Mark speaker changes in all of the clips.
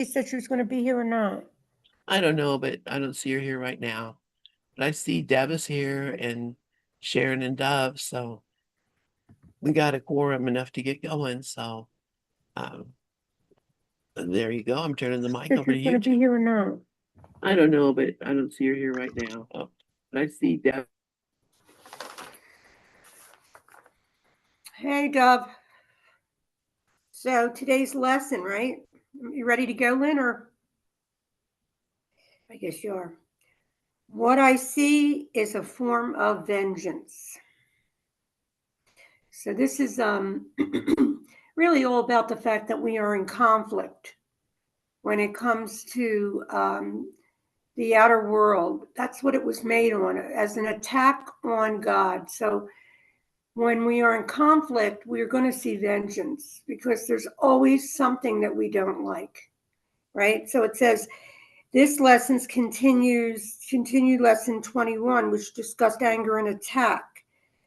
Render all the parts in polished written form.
Speaker 1: She said she was going to be here or not.
Speaker 2: I don't know, but I don't see her here right now. But I see Deb is here and Sharon and Dove, so we got a quorum enough to get going. So um, there you go. I'm turning the
Speaker 1: She
Speaker 2: mic
Speaker 1: said she
Speaker 2: over to
Speaker 1: was going
Speaker 2: you
Speaker 1: to be
Speaker 2: two.
Speaker 1: here or not.
Speaker 2: I don't know, but I don't see her here right now. Oh, but I see Deb.
Speaker 1: Hey, Dove. So today's lesson, right? You ready to go, Lynn, or I guess you are. What I see is a form of vengeance. So this is really all about the fact that we are in conflict when it comes to the outer world. That's what it was made on, as an attack on God. So when we are in conflict, we are going to see vengeance because there's always something that we don't like, right? So it says, this lessons continued lesson 21, which discussed anger and attack.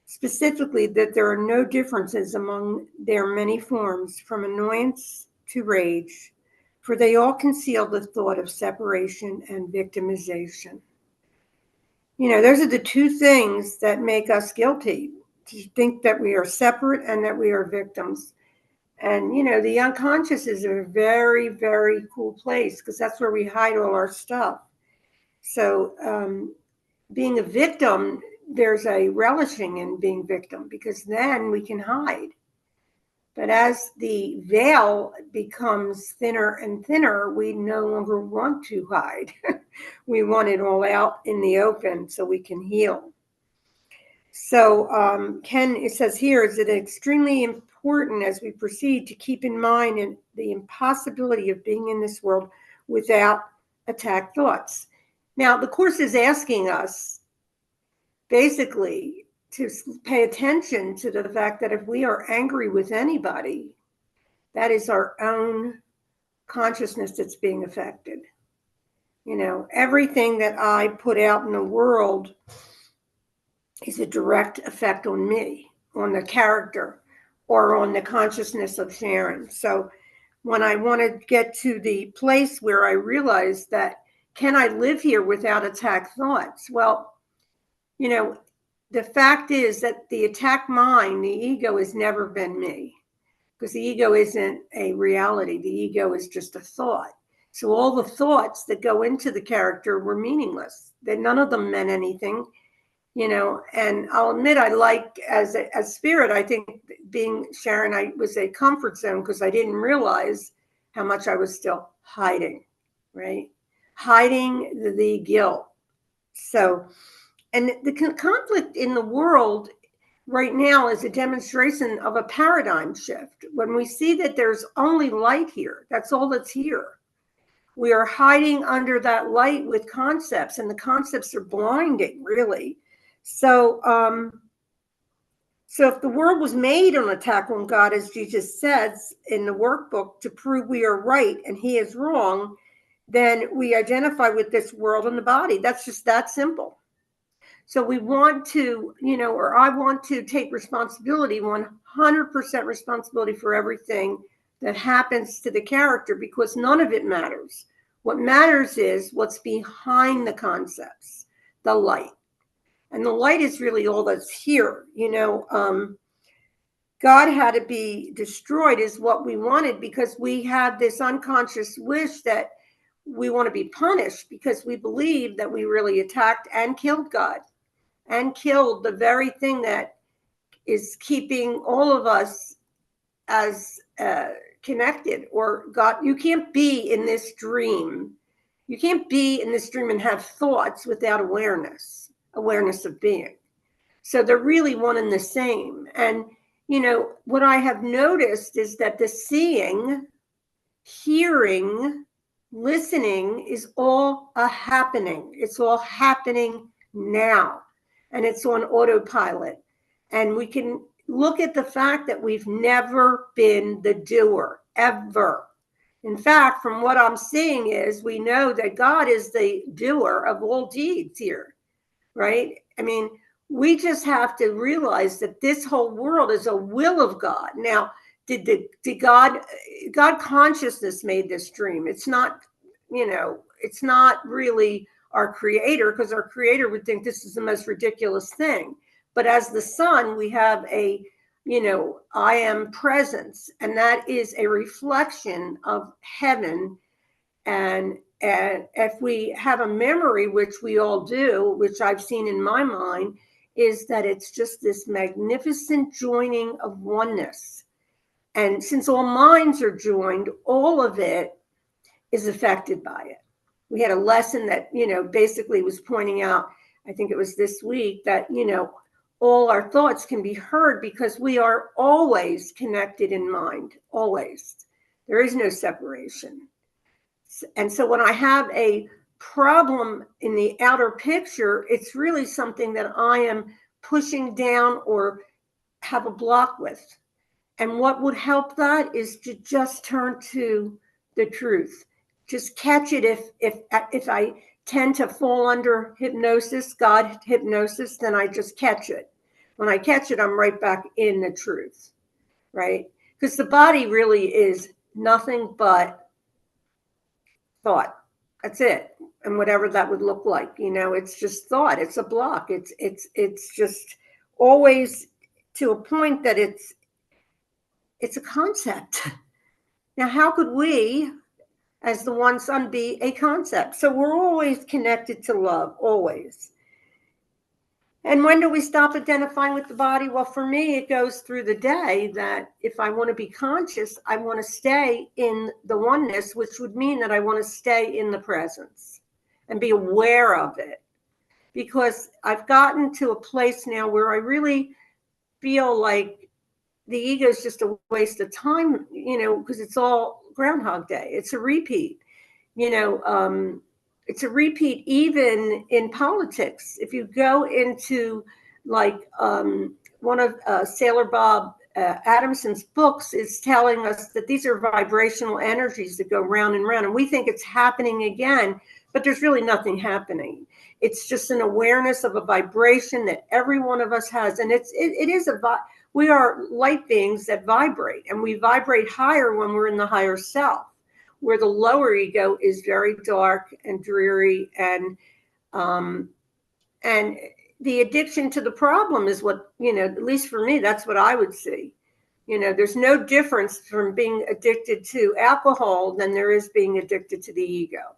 Speaker 1: Specifically, that there are no differences among their many forms, from annoyance to rage, for they all conceal the thought of separation and victimization. You know, those are the two things that make us guilty, to think that we are separate and that we are victims. And, you know, the unconscious is a very, very cool place because that's where we hide all our stuff. So, being a victim, there's a relishing in being victim because then we can hide. But as the veil becomes thinner and thinner, we no longer want to hide. We want it all out in the open so we can heal. So, Ken, it says here, is it extremely important as we proceed to keep in mind the impossibility of being in this world without attack thoughts. Now, the Course is asking us basically to pay attention to the fact that if we are angry with anybody, that is our own consciousness that's being affected. You know, everything that I put out in the world is a direct effect on me, on the character, or on the consciousness of Sharon. So when I want to get to the place where I realize that, can I live here without attack thoughts? Well, you know, the fact is that the attack mind, the ego, has never been me, because the ego isn't a reality. The ego is just a thought. So all the thoughts that go into the character were meaningless. That none of them meant anything, you know. And I'll admit, I like, as spirit, I think being Sharon, I was a comfort zone because I didn't realize how much I was still hiding, right? Hiding the guilt. So, and the conflict in the world right now is a demonstration of a paradigm shift. When we see that there's only light here, that's all that's here. We are hiding under that light with concepts, and the concepts are blinding, really. So, so if the world was made on attack on God, as Jesus says in the workbook, to prove we are right and He is wrong, then we identify with this world and the body. That's just that simple. So we want to, you know, or I want to take responsibility, 100% responsibility for everything that happens to the character, because none of it matters. What matters is what's behind the concepts, the light. And the light is really all that's here. You know, God had to be destroyed is what we wanted, because we have this unconscious wish that we want to be punished because we believe that we really attacked and killed God, and killed the very thing that is keeping all of us as connected. Or God, you can't be in this dream. You can't be in this dream and have thoughts without awareness of being. So they're really one and the same. And, you know, what I have noticed is that the seeing, hearing, listening is all a happening. It's all happening now. And it's on autopilot. And we can look at the fact that we've never been the doer, ever. In fact, from what I'm seeing is, we know that God is the doer of all deeds here, right? I mean, we just have to realize that this whole world is a will of God. Now, did God consciousness made this dream? It's not, it's not really our creator, because our creator would think this is the most ridiculous thing. But as the son, we have a, I am presence, and that is a reflection of heaven. And if we have a memory, which we all do, which I've seen in my mind, is that it's just this magnificent joining of oneness. And since all minds are joined, all of it is affected by it. We had a lesson that, basically was pointing out, I think it was this week, that, all our thoughts can be heard because we are always connected in mind, always. There is no separation. And so when I have a problem in the outer picture, it's really something that I am pushing down or have a block with. And what would help that is to just turn to the truth. Just catch it. If I tend to fall under hypnosis, God hypnosis, then I just catch it. When I catch it, I'm right back in the truth, right? Because the body really is nothing but thought. That's it. And whatever that would look like, it's just thought. It's a block. It's just always to a point that it's a concept. Now, how could we, as the one son, be a concept? So we're always connected to love, always. And when do we stop identifying with the body? Well, for me, it goes through the day that if I want to be conscious, I want to stay in the oneness, which would mean that I want to stay in the presence and be aware of it. Because I've gotten to a place now where I really feel like the ego is just a waste of time, because it's all Groundhog Day. It's a repeat, it's a repeat even in politics. If you go into like one of Sailor Bob Adamson's books is telling us that these are vibrational energies that go round and round, and we think it's happening again, but there's really nothing happening. It's just an awareness of a vibration that every one of us has, and it is we are light beings that vibrate, and we vibrate higher when we're in the higher self, where the lower ego is very dark and dreary, and the addiction to the problem is what, at least for me, that's what I would see. There's no difference from being addicted to alcohol than there is being addicted to the ego.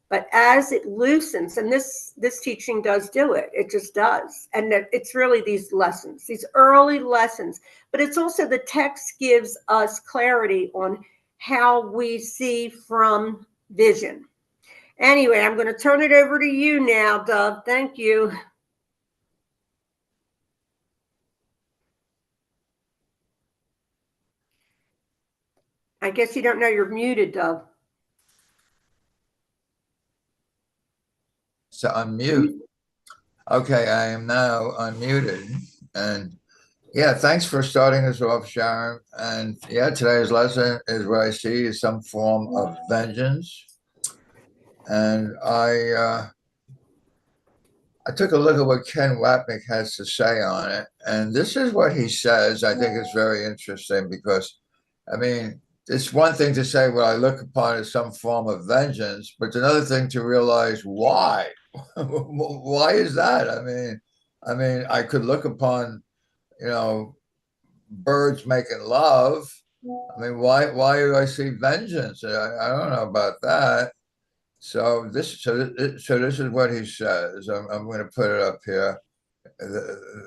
Speaker 1: But as it loosens, and this teaching does do it, it just does. And it's really these lessons, these early lessons. But it's also the text gives us clarity on how we see from vision. Anyway, I'm going to turn it over to you now, Dove. Thank you. I guess you don't know you're muted, Dove.
Speaker 3: So unmute. Okay, I am now unmuted. And yeah, thanks for starting us off, Sharon. And yeah, today's lesson is what I see is some form of vengeance. And I took a look at what Ken Wapnick has to say on it. And this is what he says. I think it's very interesting because, I mean, it's one thing to say what I look upon as some form of vengeance, but it's another thing to realize why. Why is that? I mean, I could look upon, birds making love. I mean, why do I see vengeance? I don't know about that. So this is what he says. I'm going to put it up here.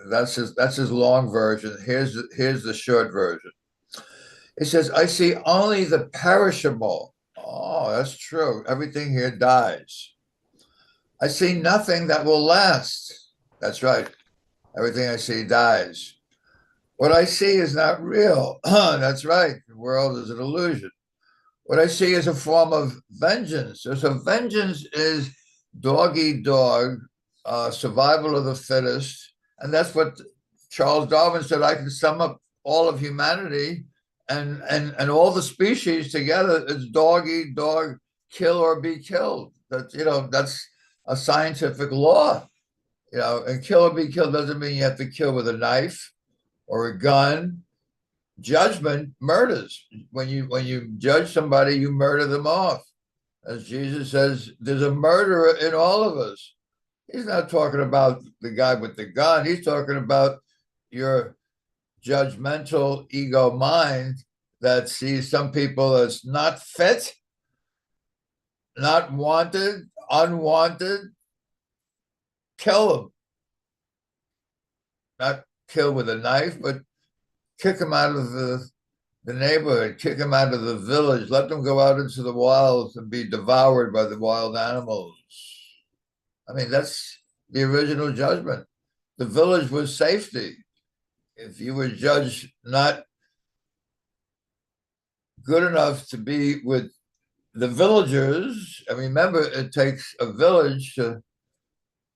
Speaker 3: That's his long version. Here's the short version. It says, I see only the perishable. Oh, that's true. Everything here dies. I see nothing that will last. That's right. Everything I see dies. What I see is not real. That's right. The world is an illusion. What I see is a form of vengeance. So vengeance is dog eat dog, survival of the fittest. And that's what Charles Darwin said. I can sum up all of humanity and all the species together. It's dog eat dog, kill or be killed. That's a scientific law, and kill or be killed doesn't mean you have to kill with a knife or a gun. judgment murders. When you judge somebody, you murder them off. As Jesus says, there's a murderer in all of us. He's not talking about the guy with the gun. He's talking about your judgmental ego mind that sees some people as not fit, not wanted, unwanted. Kill them. Not kill with a knife, but kick them out of the neighborhood, kick them out of the village, let them go out into the wilds and be devoured by the wild animals. I mean, that's the original judgment. The village was safety. If you were judged not good enough to be with the villagers, I mean, remember, it takes a village to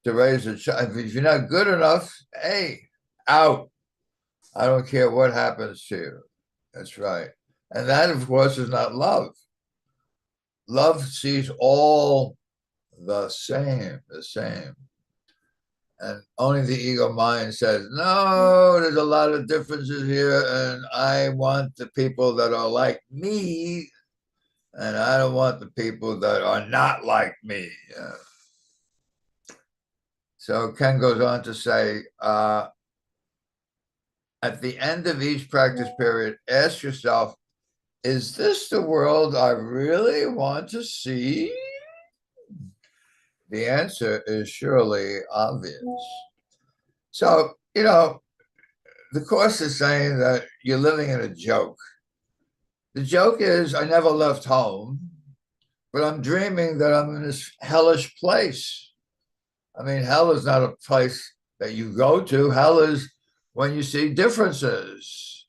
Speaker 3: raise a child. If you're not good enough, hey, out. I don't care what happens to you. That's right. And that, of course, is not love. Love sees all the same. And only the ego mind says, no, there's a lot of differences here, and I want the people that are like me, and I don't want the people that are not like me. So Ken goes on to say, at the end of each practice period, ask yourself, is this the world I really want to see? The answer is surely obvious. So, the Course is saying that you're living in a joke. The joke is, I never left home, but I'm dreaming that I'm in this hellish place. I mean, hell is not a place that you go to. Hell is when you see differences.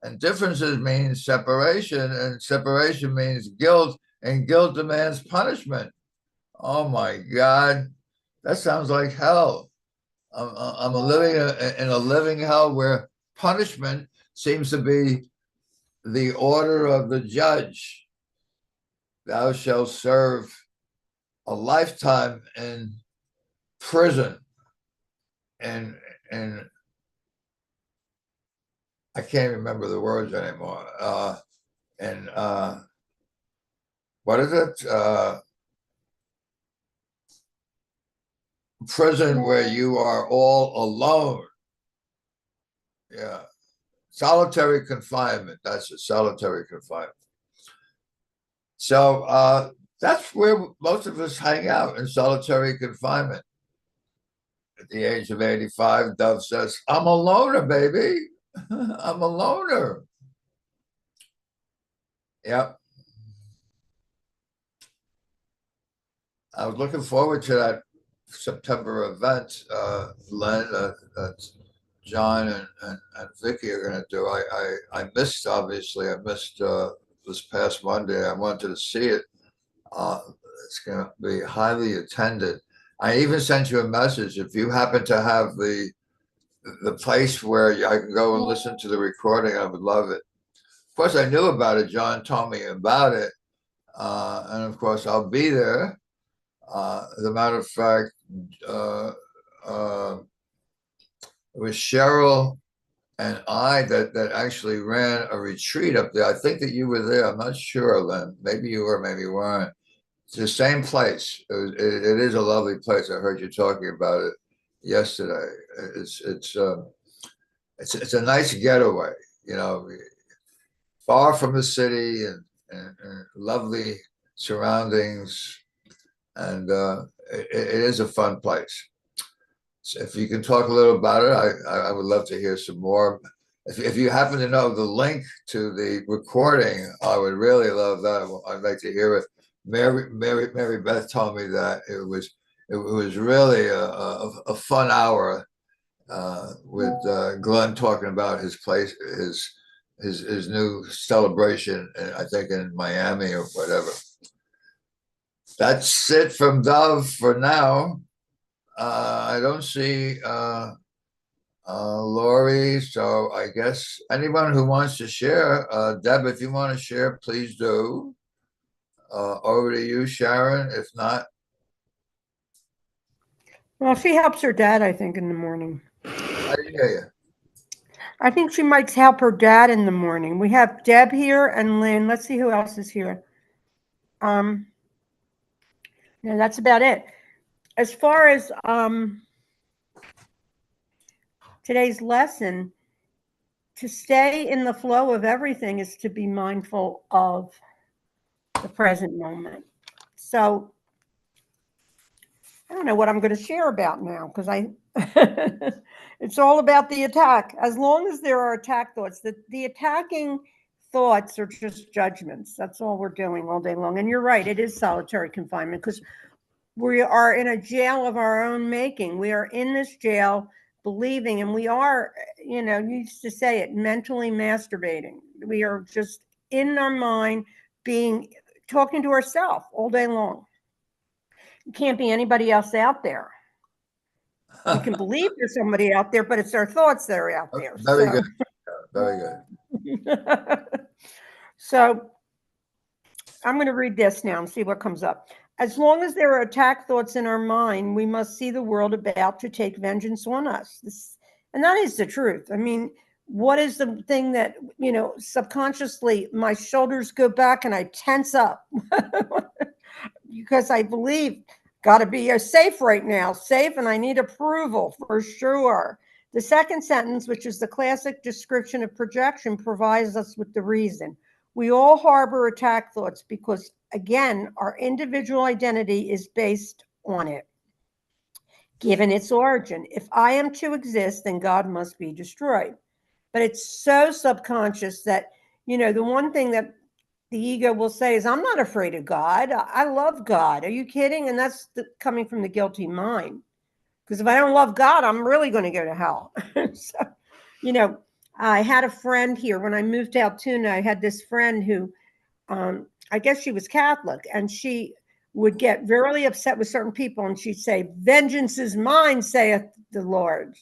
Speaker 3: And differences means separation, and separation means guilt, and guilt demands punishment. Oh my God, that sounds like hell. I'm living in a living hell where punishment seems to be the order of the judge. Thou shalt serve a lifetime in prison. And I can't remember the words anymore. What is it? Prison where you are all alone. Yeah. Solitary confinement. That's a solitary confinement. So that's where most of us hang out, in solitary confinement. At the age of 85, Dove says, I'm a loner, baby. I'm a loner. Yep. I was looking forward to that September event, Len, that John and Vicky are going to do. I missed, obviously, this past Monday. I wanted to see it. It's going to be highly attended. I even sent you a message. If you happen to have the place where I can go and listen to the recording, I would love it. Of course, I knew about it. John told me about it. And of course, I'll be there. As a matter of fact, it was Cheryl and I that actually ran a retreat up there. I think that you were there. I'm not sure, Len. Maybe you were, maybe you weren't. It's the same place. It is a lovely place. I heard you talking about it yesterday. It's a nice getaway, far from the city and lovely surroundings, and it is a fun place. So if you can talk a little about it, I would love to hear some more. If you happen to know the link to the recording, I would really love that. I'd like to hear it. Mary Beth told me that it was really a fun hour with Glenn talking about his place, his new celebration, I think in Miami or whatever. That's it from Dove for now. I don't see Lorri, so I guess anyone who wants to share, Deb, if you want to share, please do. Over to you, Sharon. If not,
Speaker 1: well, she helps her dad, I think, in the morning.
Speaker 3: I hear you.
Speaker 1: I think she might help her dad in the morning. We have Deb here and Lynn. Let's see who else is here. No, that's about it. As far as today's lesson, to stay in the flow of everything is to be mindful of the present moment. So I don't know what I'm going to share about now because it's all about the attack. As long as there are attack thoughts, the attacking thoughts are just judgments. That's all we're doing all day long. And you're right, it is solitary confinement because we are in a jail of our own making. We are in this jail believing, and we are, you used to say it, mentally masturbating. We are just in our mind talking to ourselves all day long. Can't be anybody else out there. We can believe there's somebody out there, but it's our thoughts that are out there.
Speaker 3: Very good. Very good.
Speaker 1: So I'm going to read this now and see what comes up. As long as there are attack thoughts in our mind, we must see the world about to take vengeance on us. And that is the truth. I mean, what is the thing that, subconsciously my shoulders go back and I tense up because I believe got to be safe right now, safe, and I need approval for sure. The second sentence, which is the classic description of projection, provides us with the reason. We all harbor attack thoughts because, again, our individual identity is based on it, given its origin. If I am to exist, then God must be destroyed. But it's so subconscious that, the one thing that the ego will say is, I'm not afraid of God. I love God. Are you kidding? And that's coming from the guilty mind. Because if I don't love God, I'm really going to go to hell. So, I had a friend here when I moved to Altoona. I had this friend who, I guess she was Catholic, and she would get very upset with certain people. And she'd say, vengeance is mine, saith the Lord.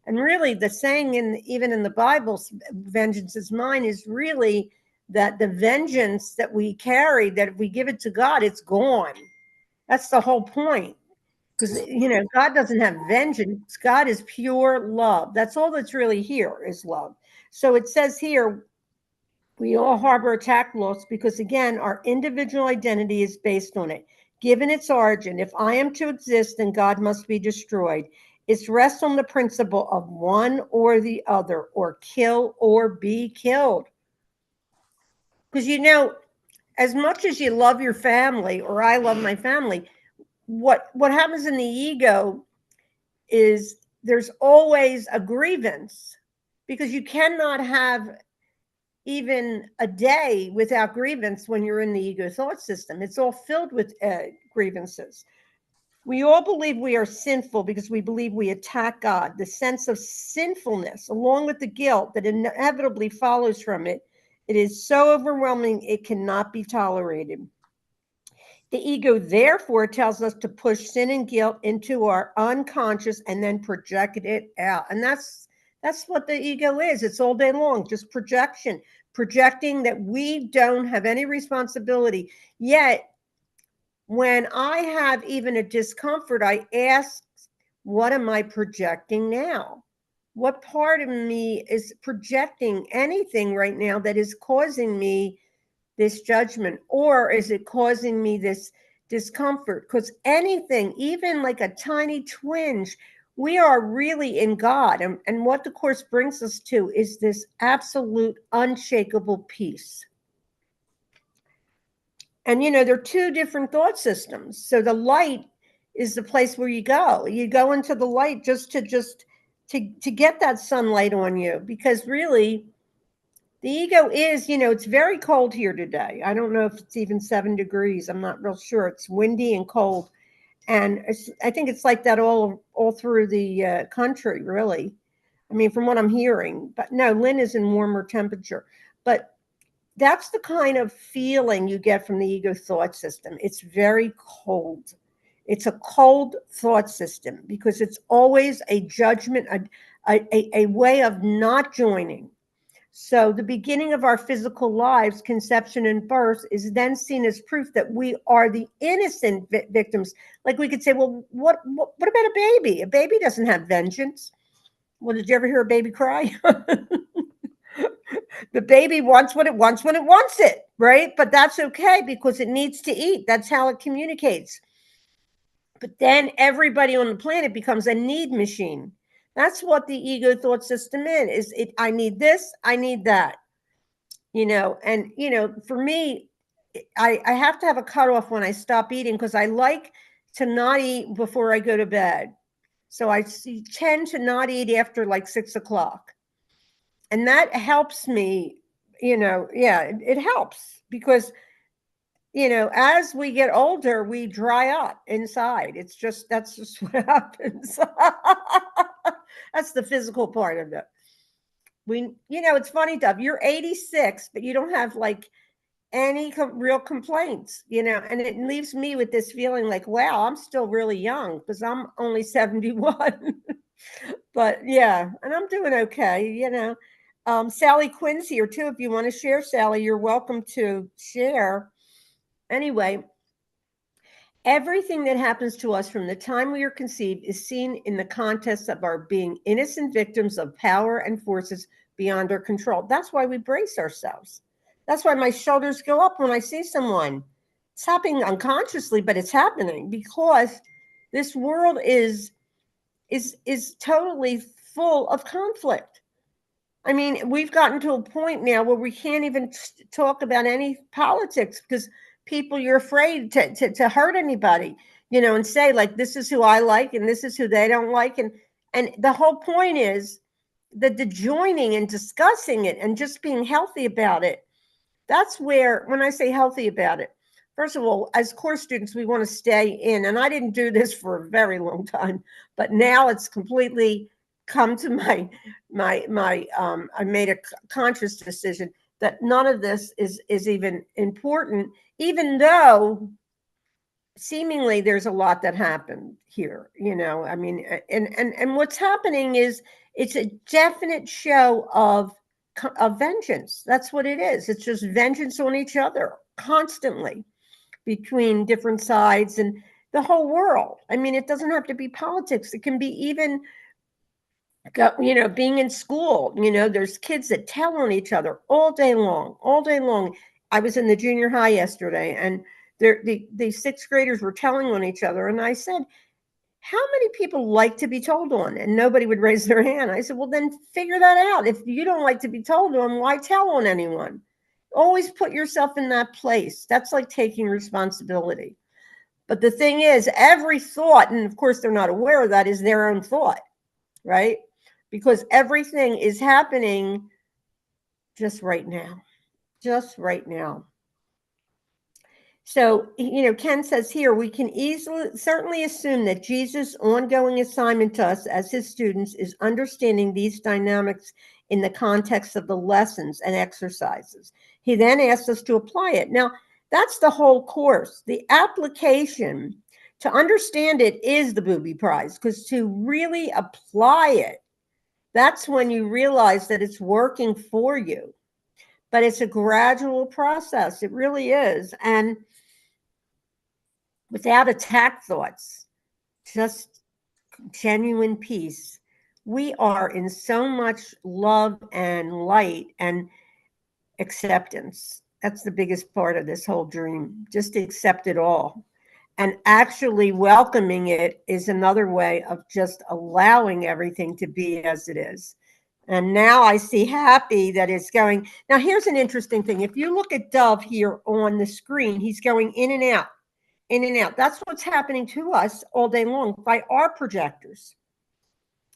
Speaker 1: And really the saying even in the Bible, vengeance is mine, is really that the vengeance that we carry, that if we give it to God, it's gone. That's the whole point. Because, God doesn't have vengeance. God is pure love. That's all that's really here is love. So it says here, we all harbor attack thoughts because, again, our individual identity is based on it. Given its origin, if I am to exist, then God must be destroyed. It rests on the principle of one or the other, or kill or be killed. Because, as much as you love your family, or I love my family, what happens in the ego is there's always a grievance, because you cannot have even a day without grievance when you're in the ego thought system. It's all filled with grievances. We all believe we are sinful because we believe we attack God. The sense of sinfulness, along with the guilt that inevitably follows from it, it is so overwhelming it cannot be tolerated. The ego, therefore, tells us to push sin and guilt into our unconscious and then project it out. And that's what the ego is. It's all day long, just projection, projecting that we don't have any responsibility. Yet, when I have even a discomfort, I ask, what am I projecting now? What part of me is projecting anything right now that is causing me this judgment? Or is it causing me this discomfort? Because anything, even like a tiny twinge, we are really in God. And what the Course brings us to is this absolute unshakable peace. And, there are two different thought systems. So the light is the place where you go. You go into the light just to get that sunlight on you, because really the ego is, it's very cold here today. I don't know if it's even 7 degrees. I'm not real sure. It's windy and cold. And I think it's like that all through the country, really. I mean, from what I'm hearing. But no, Lynn is in warmer temperature. But that's the kind of feeling you get from the ego thought system. It's very cold. It's a cold thought system because it's always a judgment, a way of not joining. So the beginning of our physical lives, conception and birth, is then seen as proof that we are the innocent victims. Like we could say, well, what about a baby? A baby doesn't have vengeance. Well, did you ever hear a baby cry? The baby wants what it wants when it wants it, right? But that's okay because it needs to eat. That's how it communicates. But then everybody on the planet becomes a need machine. That's what the ego thought system is. It, I need this, I need that. And for me, I have to have a cutoff when I stop eating because I like to not eat before I go to bed. So I tend to not eat after like 6 o'clock. And that helps me, it helps because, as we get older, we dry up inside. That's just what happens. That's the physical part of it. It's funny, Dove, you're 86, but you don't have like any real complaints, and it leaves me with this feeling like, wow, I'm still really young because I'm only 71. But yeah, and I'm doing okay. Sally Quinn's here too. If you want to share, Sally, you're welcome to share. Anyway, everything that happens to us from the time we are conceived is seen in the context of our being innocent victims of power and forces beyond our control. That's why we brace ourselves. That's why my shoulders go up when I see someone. It's happening unconsciously, but it's happening because this world is totally full of conflict. I mean, we've gotten to a point now where we can't even talk about any politics because you're afraid to hurt anybody, and say like, this is who I like and this is who they don't like. And the whole point is that the joining and discussing it and just being healthy about it. That's where, when I say healthy about it, first of all, as course students, we want to stay in. And I didn't do this for a very long time, but now it's completely come to I made a conscious decision that none of this is even important, even though seemingly there's a lot that happened here, I mean, and what's happening is it's a definite show of vengeance. That's what it is. It's just vengeance on each other constantly between different sides and the whole world. I mean, it doesn't have to be politics. It can be even, being in school. There's kids that tell on each other all day long. I was in the junior high yesterday, and the sixth graders were telling on each other. And I said, how many people like to be told on? And nobody would raise their hand. I said, well, then figure that out. If you don't like to be told on, why tell on anyone? Always put yourself in that place. That's like taking responsibility. But the thing is, every thought, and of course they're not aware of that, is their own thought, right? Because everything is happening just right now. So, Ken says here, we can certainly assume that Jesus' ongoing assignment to us as his students is understanding these dynamics in the context of the lessons and exercises. He then asks us to apply it. Now, that's the whole course. The application, to understand it, is the booby prize, because to really apply it, that's when you realize that it's working for you. But it's a gradual process. It really is. And without attack thoughts, just genuine peace, we are in so much love and light and acceptance. That's the biggest part of this whole dream. Just accept it all. And actually welcoming it is another way of just allowing everything to be as it is. And now I see happy that it's going. Now, here's an interesting thing. If you look at Dove here on the screen, he's going in and out. In and out. That's what's happening to us all day long by our projectors,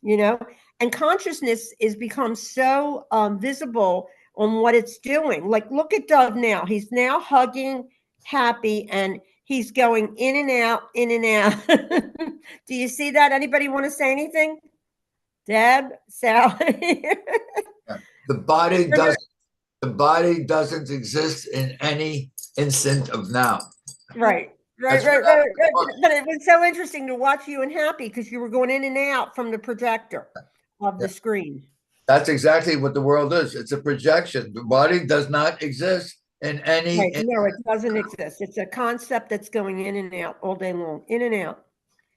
Speaker 1: and consciousness is become so visible on what it's doing. Like, look at Dove now. He's now hugging, happy, and he's going in and out, in and out. Do you see that? Anybody want to say anything? Deb, Sally?
Speaker 3: The body doesn't exist in any instant of now.
Speaker 1: Right. But it was so interesting to watch you and happy because you were going in and out from the projector of the screen.
Speaker 3: That's exactly what the world is. It's a projection. The body does not exist in any.
Speaker 1: Right. No, it doesn't exist. It's a concept that's going in and out all day long, in and out.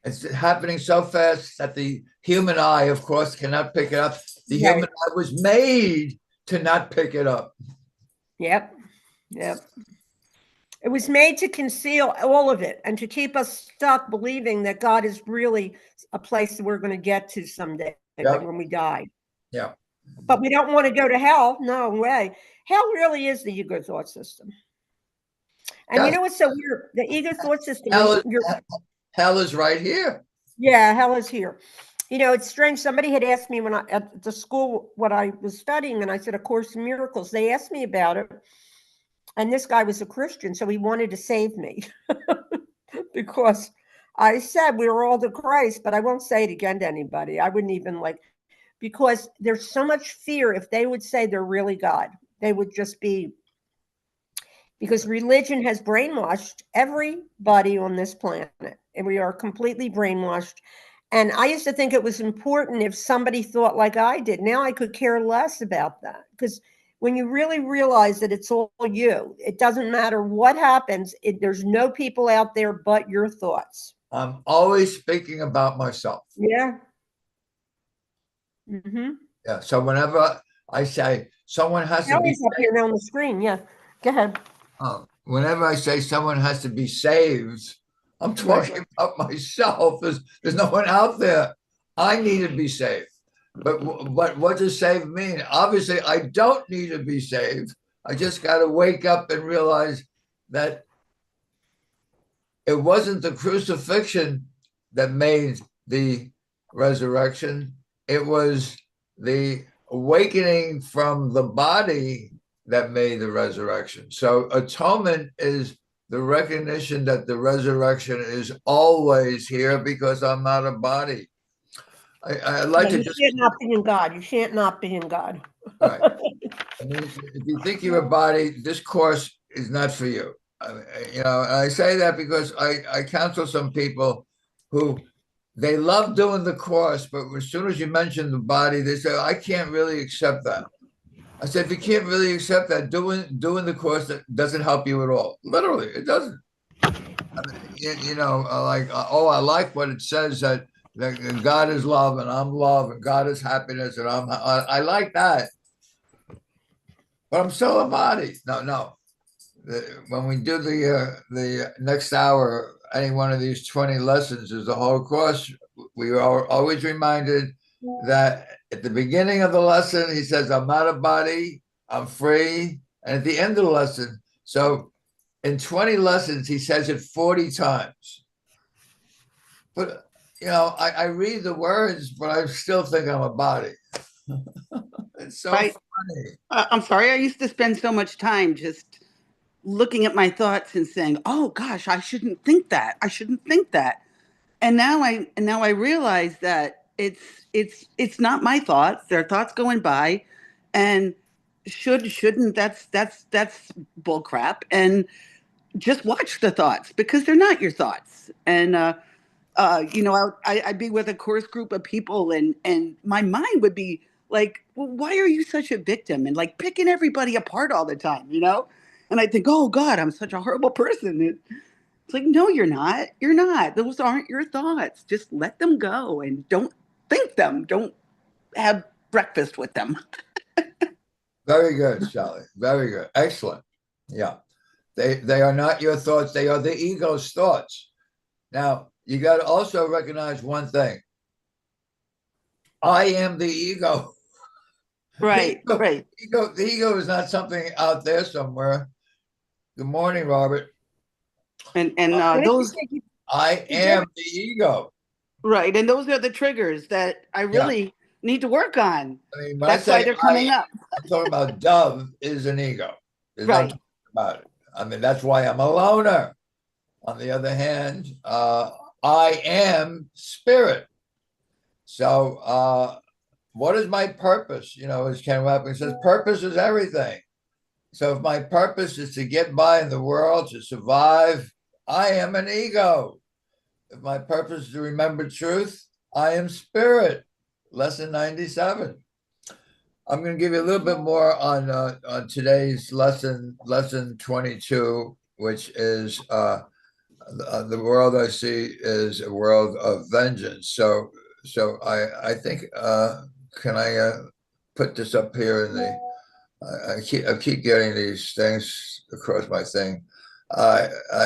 Speaker 3: It's happening so fast that the human eye, of course, cannot pick it up. The human eye was made to not pick it up.
Speaker 1: Yep. Yep. It was made to conceal all of it and to keep us stuck believing that God is really a place that we're going to get to someday when we die.
Speaker 3: Yeah.
Speaker 1: But we don't want to go to hell. No way. Hell really is the ego thought system. And you know what's so weird? The ego thought system.
Speaker 3: Hell is right here.
Speaker 1: Yeah, hell is here. You know, it's strange. Somebody had asked me when at the school what I was studying, and I said, A Course in Miracles. They asked me about it. And this guy was a Christian, so he wanted to save me because I said we were all to Christ, but I won't say it again to anybody. I wouldn't even because there's so much fear. If they would say they're really God, they would just be, because religion has brainwashed everybody on this planet, and we are completely brainwashed. And I used to think it was important if somebody thought like I did. Now I could care less about that, because when you really realize that it's all you, it doesn't matter what happens. There's no people out there but your thoughts.
Speaker 3: I'm always speaking about myself.
Speaker 1: Yeah. Mm-hmm.
Speaker 3: Yeah. So whenever I say someone has to be
Speaker 1: up here now on the screen. Yeah. Go ahead.
Speaker 3: Whenever I say someone has to be saved, I'm talking about myself. There's no one out there. I need to be saved. But what does saved mean? Obviously, I don't need to be saved. I just got to wake up and realize that it wasn't the crucifixion that made the resurrection. It was the awakening from the body that made the resurrection. So atonement is the recognition that the resurrection is always here because I'm not a body. I like to just.
Speaker 1: You can't not be in God. You can't not be in God.
Speaker 3: Right. I mean, if you think you're a body, this course is not for you. I say that because I counsel some people who they love doing the course, but as soon as you mention the body, they say, I can't really accept that. I said, if you can't really accept that, doing the course that doesn't help you at all. Literally, it doesn't. I mean, I like what it says that God is love and I'm love and God is happiness and I like that. But I'm still a body. No. When we do the next hour, any one of these 20 lessons is the whole course. We are always reminded that at the beginning of the lesson, he says, I'm not a body, I'm free. And at the end of the lesson, so in 20 lessons, he says it 40 times. But, I read the words, but I still think I'm a body. It's so funny.
Speaker 4: I'm sorry. I used to spend so much time just looking at my thoughts and saying, oh gosh, I shouldn't think that. I shouldn't think that. And now I realize that it's not my thoughts. They're thoughts going by, and shouldn't that's bull crap. And just watch the thoughts because they're not your thoughts. And I'd be with a course group of people and my mind would be like, well, why are you such a victim? And like picking everybody apart all the time, And I think, oh God, I'm such a horrible person. It's like, no, you're not. You're not. Those aren't your thoughts. Just let them go and don't think them. Don't have breakfast with them.
Speaker 3: Very good, Sally. Very good. Excellent. Yeah. They are not your thoughts. They are the ego's thoughts. Now, you got to also recognize one thing. I am the ego.
Speaker 4: Right, right.
Speaker 3: The ego is not something out there somewhere. Good morning, Robert.
Speaker 4: And those.
Speaker 3: I am the ego.
Speaker 4: Right, and those are the triggers that I really need to work on.
Speaker 3: I mean,
Speaker 4: that's why they're coming up.
Speaker 3: I'm talking about Dove is an ego. There's
Speaker 4: right.
Speaker 3: no talking about it. I mean, that's why I'm a loner. On the other hand, I am spirit. So what is my purpose? As Ken Wapnick says, purpose is everything. So if my purpose is to get by in the world, to survive, I am an ego. If my purpose is to remember truth, I am spirit. Lesson 97. I'm going to give you a little bit more on today's lesson 22, which is the world I see is a world of vengeance. So I think, can I put this up here in the I keep getting these things across my thing.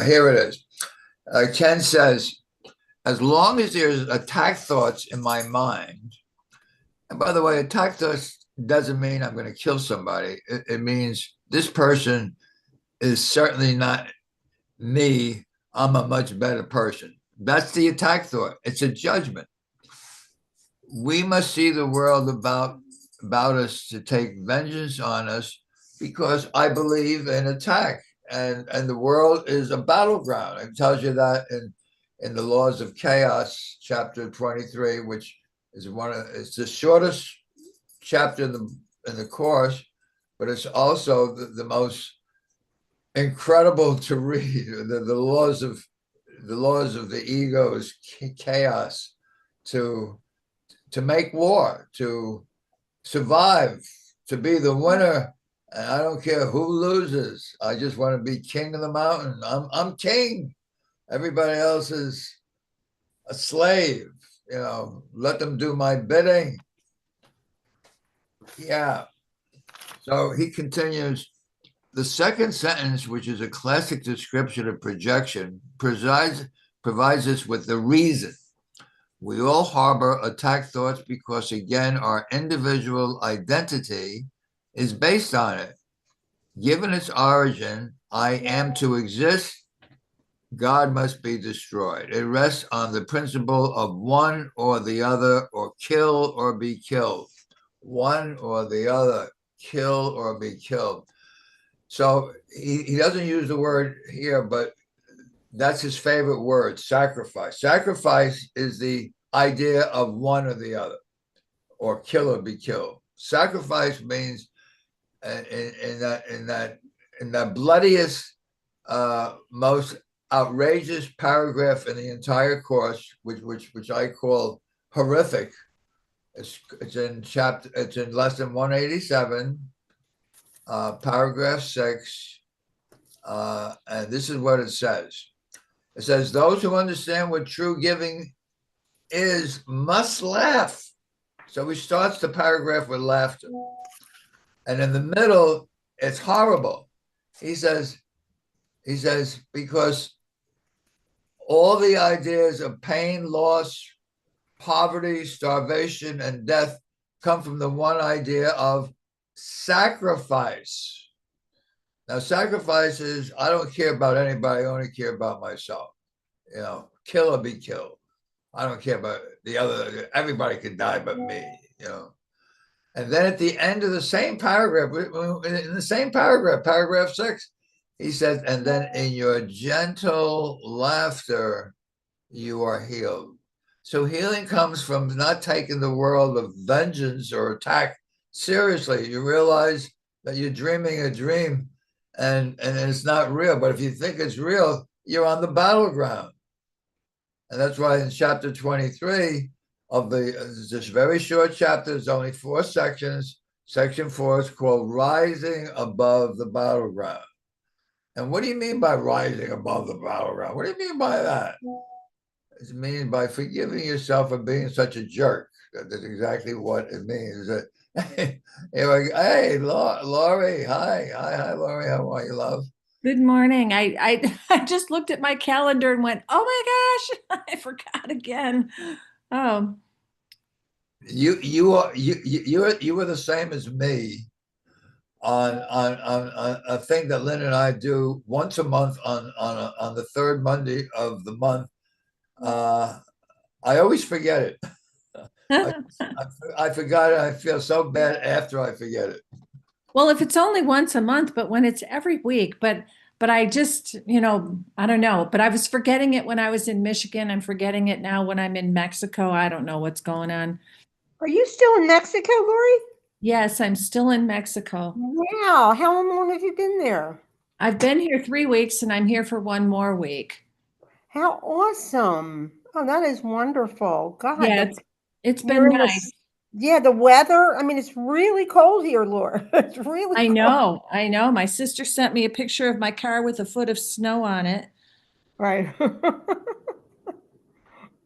Speaker 3: Here it is. Ken says, as long as there's attack thoughts in my mind, and by the way, attack thoughts doesn't mean I'm going to kill somebody. It means this person is certainly not me. I'm a much better person. That's the attack thought. It's a judgment. We must see the world about us to take vengeance on us because I believe in attack, and the world is a battleground. It tells you that in the Laws of Chaos, chapter 23, which is it's the shortest chapter in the course, but it's also the most incredible to read. The laws of the ego's chaos to make war, to survive, to be the winner. And I don't care who loses. I just want to be king of the mountain. I'm king. Everybody else is a slave. Let them do my bidding. Yeah. So he continues. The second sentence, which is a classic description of projection, provides us with the reason. We all harbor attack thoughts because, again, our individual identity is based on it. Given its origin, I am to exist, God must be destroyed. It rests on the principle of one or the other, or kill or be killed. One or the other, kill or be killed. So he doesn't use the word here, but that's his favorite word, sacrifice. Sacrifice is the idea of one or the other, or kill or be killed. Sacrifice means in that bloodiest, most outrageous paragraph in the entire course, which I call horrific. It's in lesson 187, paragraph 6, and this is what it says. It says, those who understand what true giving is must laugh. So he starts the paragraph with laughter. And in the middle, it's horrible. He says, because all the ideas of pain, loss, poverty, starvation, and death come from the one idea of sacrifice. Now, sacrifice is, I don't care about anybody, I only care about myself. Kill or be killed. I don't care about the other, everybody can die but me, And then at the end of the same paragraph, in the same paragraph, paragraph 6, he says, and then in your gentle laughter, you are healed. So healing comes from not taking the world of vengeance or attack seriously. You realize that you're dreaming a dream and it's not real. But if you think it's real, you're on the battleground. And that's why in chapter 23 of this very short chapter, there's only 4 sections. Section 4 is called Rising Above the Battleground. And what do you mean by rising above the battleground? What do you mean by that? It means by forgiving yourself for being such a jerk. That's exactly what it means. Hey, Lorri, hi, Lorri. How are you, love?
Speaker 5: Good morning. I just looked at my calendar and went, oh my gosh, I forgot again. Oh,
Speaker 3: You were the same as me on a thing that Lynn and I do once a month on the third Monday of the month. I always forget it. I forgot it. I feel so bad after I forget it.
Speaker 5: well, if it's only once a month, but when it's every week, but I just, I don't know, but I was forgetting it when I was in Michigan. I'm forgetting it now when I'm in Mexico. I don't know what's going on.
Speaker 1: Are you still in Mexico, Lorri?
Speaker 5: Yes, I'm still in Mexico.
Speaker 1: Wow. How long have you been there?
Speaker 5: I've been here 3 weeks and I'm here for 1 more week.
Speaker 1: How awesome. Oh, that is wonderful. God.
Speaker 5: Yeah, it's
Speaker 1: you're
Speaker 5: been
Speaker 1: in
Speaker 5: nice.
Speaker 1: Yeah, the weather. I mean, it's really cold here, Laura. It's really
Speaker 5: I
Speaker 1: cold.
Speaker 5: know. My sister sent me a picture of my car with a foot of snow on it.
Speaker 1: Right.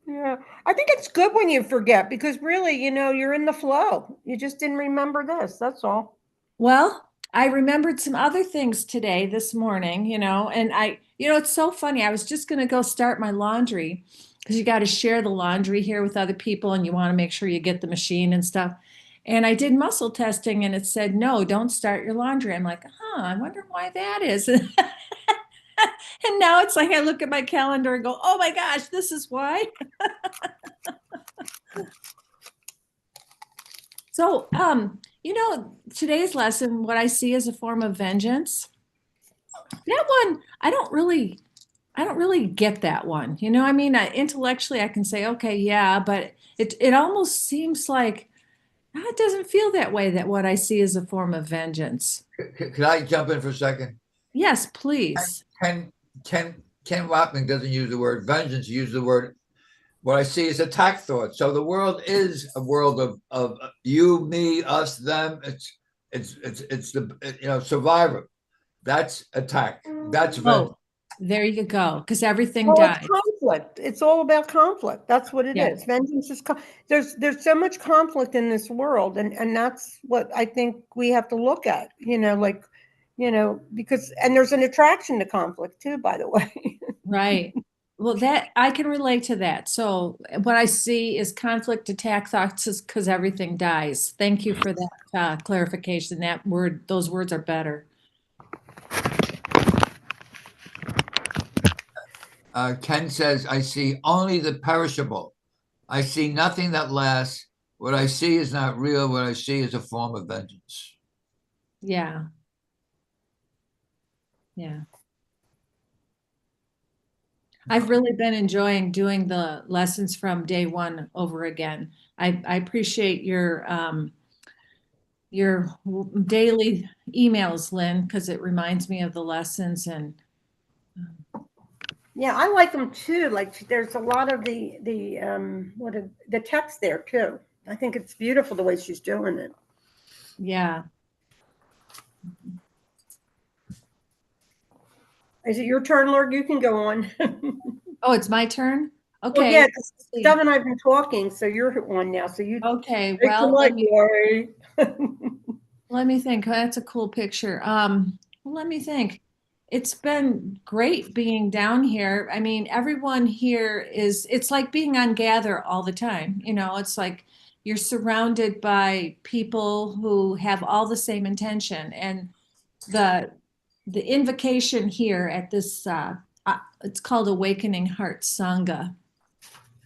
Speaker 1: Yeah. I think it's good when you forget because really, you're in the flow. You just didn't remember this. That's all.
Speaker 5: Well, I remembered some other things today, this morning, and it's so funny. I was just going to go start my laundry because you got to share the laundry here with other people and you want to make sure you get the machine and stuff. And I did muscle testing and it said, no, don't start your laundry. I'm like, I wonder why that is. And now it's like I look at my calendar and go, oh my gosh, this is why. So, today's lesson, what I see as a form of vengeance, that one, I don't really get that one. I mean, intellectually I can say, okay, yeah, but it almost seems like it doesn't feel that way, that what I see as a form of vengeance.
Speaker 3: Can I jump in for a second?
Speaker 5: Yes, please.
Speaker 3: Ken Wapnick doesn't use the word vengeance. He uses the word, what I see is attack thought. So the world is a world of you, me, us, them. It's the survivor. That's attack. That's vengeance.
Speaker 5: Oh, there you go. Because everything
Speaker 1: Well,
Speaker 5: dies.
Speaker 1: it's conflict. It's all about conflict. That's what it
Speaker 5: Yeah.
Speaker 1: is. Vengeance is there's so much conflict in this world, and that's what I think we have to look at. Because there's an attraction to conflict too, by the way.
Speaker 5: Right. Well, that I can relate to that. So what I see is conflict, attack thoughts, is because everything dies. Thank you for that clarification. Those words are better.
Speaker 3: Ken says, I see only the perishable. I see nothing that lasts. What I see is not real. What I see is a form of vengeance.
Speaker 5: Yeah. Yeah. I've really been enjoying doing the lessons from day one over again. I appreciate your daily emails, Lynn, because it reminds me of the lessons and
Speaker 1: Yeah, I like them too. Like there's a lot of the text there too. I think it's beautiful the way she's doing it.
Speaker 5: yeah.
Speaker 1: Is it your turn, Lord? You can go on.
Speaker 5: Oh, it's my turn?
Speaker 1: Well,
Speaker 5: Okay.
Speaker 1: yeah, Steph and I've been talking, so you're on now. So you
Speaker 5: Okay.
Speaker 1: take the
Speaker 5: Well,
Speaker 1: mic, Lori.
Speaker 5: let me think. That's a cool picture. Let me think. It's been great being down here. I mean, everyone here it's like being on Gather all the time. It's like you're surrounded by people who have all the same intention. And the invocation here at this, it's called Awakening Heart Sangha.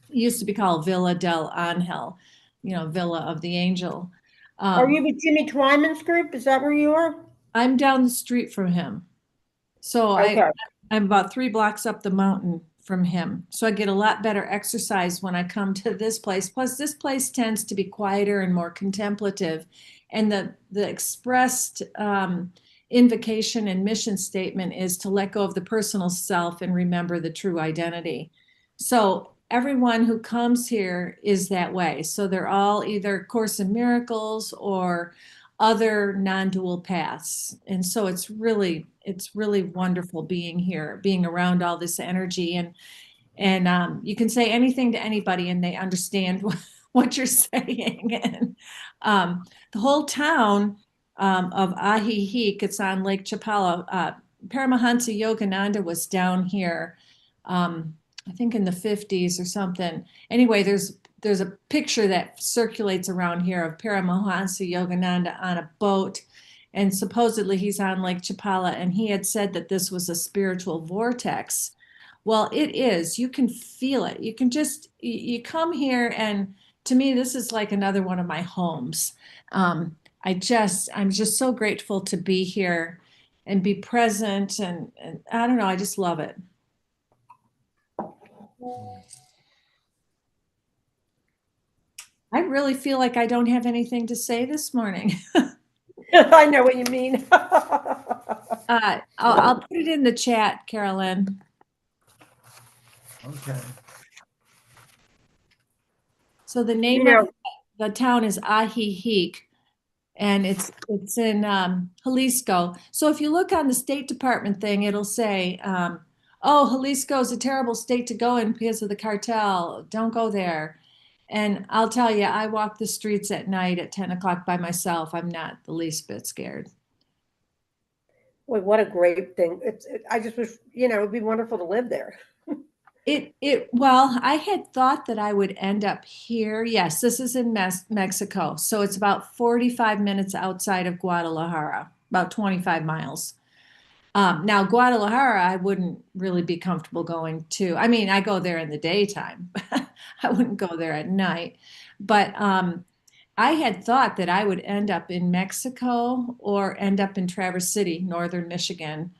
Speaker 5: It used to be called Villa del Angel, Villa of the Angel.
Speaker 1: Are you with Jimmy Twyman's group? Is that where you are?
Speaker 5: I'm down the street from him. So
Speaker 1: Okay.
Speaker 5: I'm about 3 blocks up the mountain from him. So I get a lot better exercise when I come to this place. Plus, this place tends to be quieter and more contemplative. And the expressed invocation and mission statement is to let go of the personal self and remember the true identity. So everyone who comes here is that way. So they're all either Course in Miracles or other non-dual paths. And so it's really wonderful being here, being around all this energy. And you can say anything to anybody and they understand what you're saying. And the whole town of Ahihik, it's on Lake Chapala. Paramahansa Yogananda was down here, I think in the 50s or something. Anyway, there's a picture that circulates around here of Paramahansa Yogananda on a boat, and supposedly he's on Lake Chapala, and he had said that this was a spiritual vortex. Well, it is. You can feel it. You can you come here, and to me, this is like another one of my homes. I'm just so grateful to be here and be present, and I don't know, I just love it. I really feel like I don't have anything to say this morning.
Speaker 1: I know what you mean.
Speaker 5: I'll put it in the chat, Carolyn.
Speaker 3: Okay.
Speaker 5: So the name of the town is Ahihik, and it's in Jalisco. So if you look on the State Department thing, it'll say, oh, Jalisco is a terrible state to go in because of the cartel. Don't go there. And I'll tell you, I walk the streets at night at 10 o'clock by myself. I'm not the least bit scared.
Speaker 1: Boy, what a great thing. I just wish, it'd be wonderful to live there.
Speaker 5: Well, I had thought that I would end up here. Yes, this is in Mexico. So it's about 45 minutes outside of Guadalajara, about 25 miles. Now, Guadalajara, I wouldn't really be comfortable going to. I mean, I go there in the daytime. I wouldn't go there at night. But I had thought that I would end up in Mexico or end up in Traverse City, northern Michigan.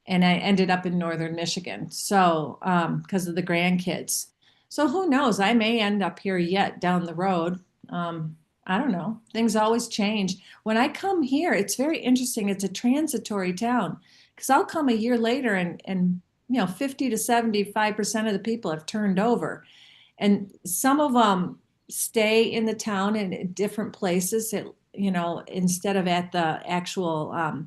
Speaker 5: And I ended up in northern Michigan. So, because of the grandkids. So who knows? I may end up here yet down the road. I don't know. Things always change. When I come here, it's very interesting. It's a transitory town because I'll come a year later and 50 to 75% of the people have turned over. And some of them stay in the town in different places, instead of at the actual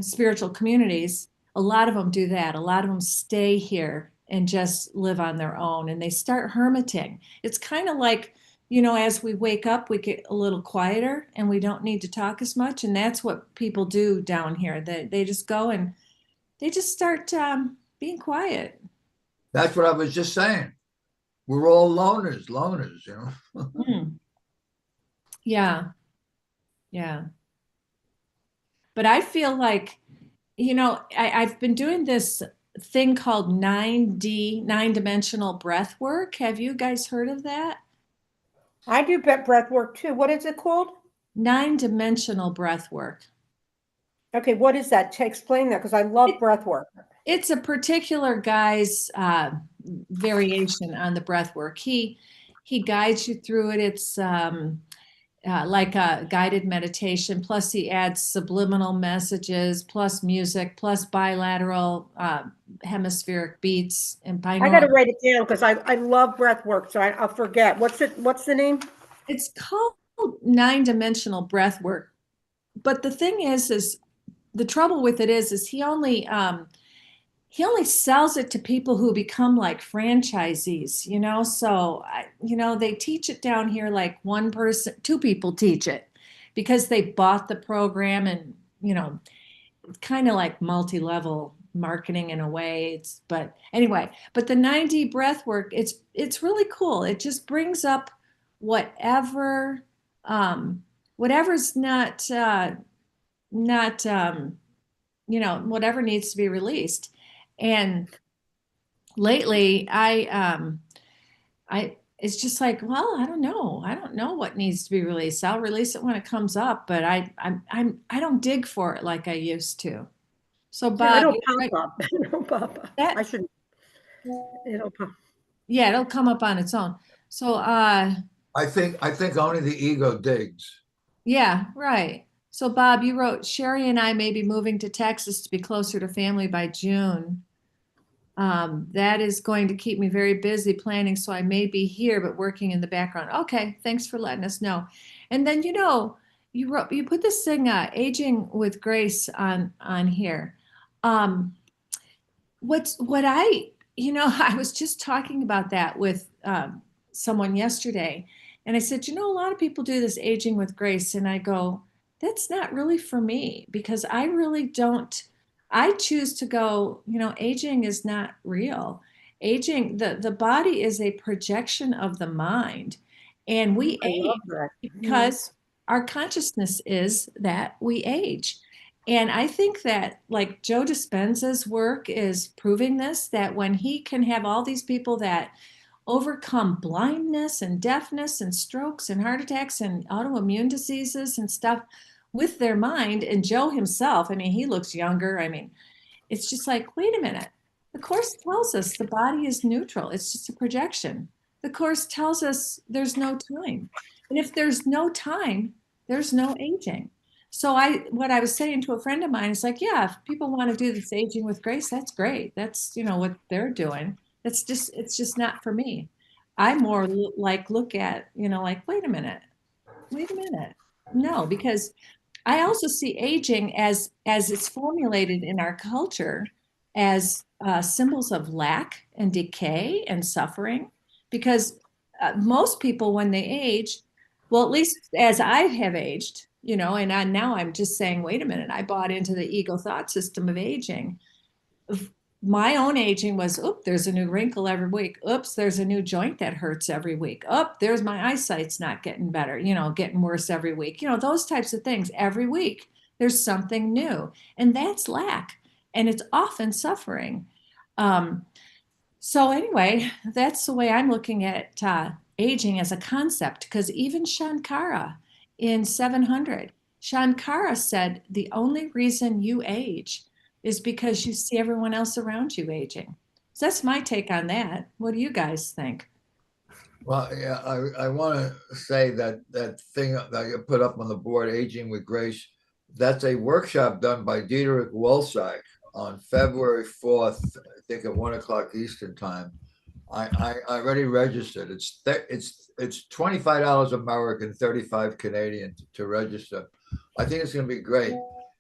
Speaker 5: spiritual communities. A lot of them do that. A lot of them stay here and just live on their own and they start hermiting. It's kind of like, as we wake up, we get a little quieter and we don't need to talk as much. And that's what people do down here. They just go and they just start being quiet.
Speaker 3: That's what I was just saying. We're all loners,
Speaker 5: Yeah. Yeah. But I feel like, I've been doing this thing called 9D, 9-dimensional breath work. Have you guys heard of that?
Speaker 1: I do breath work too. What is it called?
Speaker 5: 9-dimensional breath work.
Speaker 1: Okay, what is that? Explain that because I love breath work.
Speaker 5: It's a particular guy's variation on the breath work. He guides you through it. It's like a guided meditation. Plus, he adds subliminal messages, plus music, plus bilateral hemispheric beats and binaural.
Speaker 1: I got to write it down because I love breath work, so I'll forget. What's the name?
Speaker 5: It's called 9-dimensional breath work. But the thing is the trouble with it is he only sells it to people who become like franchisees, so they teach it down here like one person, two people teach it because they bought the program and it's kind of like multi-level marketing in a way. But the 9D breath work, it's really cool. It just brings up whatever's not whatever needs to be released. And lately it's just like, well, I don't know what needs to be released. I'll release it when it comes up, but I don't dig for it like I used to. So Bob,
Speaker 1: it'll pop up. It'll pop up. I shouldn't. It'll pop.
Speaker 5: Yeah, it'll come up on its own. So
Speaker 3: I think only the ego digs.
Speaker 5: Yeah, right. So Bob, you wrote, Sherry and I may be moving to Texas to be closer to family by June. That is going to keep me very busy planning, so I may be here but working in the background. Okay, thanks for letting us know. And then you put this thing Aging with Grace on here. I was just talking about that with someone yesterday, and I said, a lot of people do this Aging with Grace, and I go, that's not really for me because I really don't. I choose to go, aging is not real. Aging, the body is a projection of the mind. And we age because our consciousness is that we age. And I think that like Joe Dispenza's work is proving this, that when he can have all these people that overcome blindness and deafness and strokes and heart attacks and autoimmune diseases and stuff with their mind, and Joe himself, he looks younger. It's just like, wait a minute. The Course tells us the body is neutral. It's just a projection. The Course tells us there's no time. And if there's no time, there's no aging. So what I was saying to a friend of mine is like, yeah, if people want to do this Aging with Grace, that's great. That's, what they're doing. It's just not for me. I more look at, like, wait a minute. No, because I also see aging as it's formulated in our culture as symbols of lack and decay and suffering. Because most people, when they age, well, at least as I have aged, and now I'm just saying, wait a minute, I bought into the ego thought system of aging. My own aging was, there's a new wrinkle every week. Oops, there's a new joint that hurts every week. There's my eyesight's not getting better, getting worse every week. Those types of things every week. There's something new. And that's lack. And it's often suffering. So anyway, that's the way I'm looking at aging as a concept, because even Shankara in 700, Shankara said the only reason you age is because you see everyone else around you aging. So that's my take on that. What do you guys think?
Speaker 3: Well, yeah, I want to say that thing that you put up on the board, Aging with Grace, that's a workshop done by Dietrich Wolsack on February 4th, I think at 1:00 Eastern time. I already registered. It's $25 American, 35 Canadian to register. I think it's going to be great.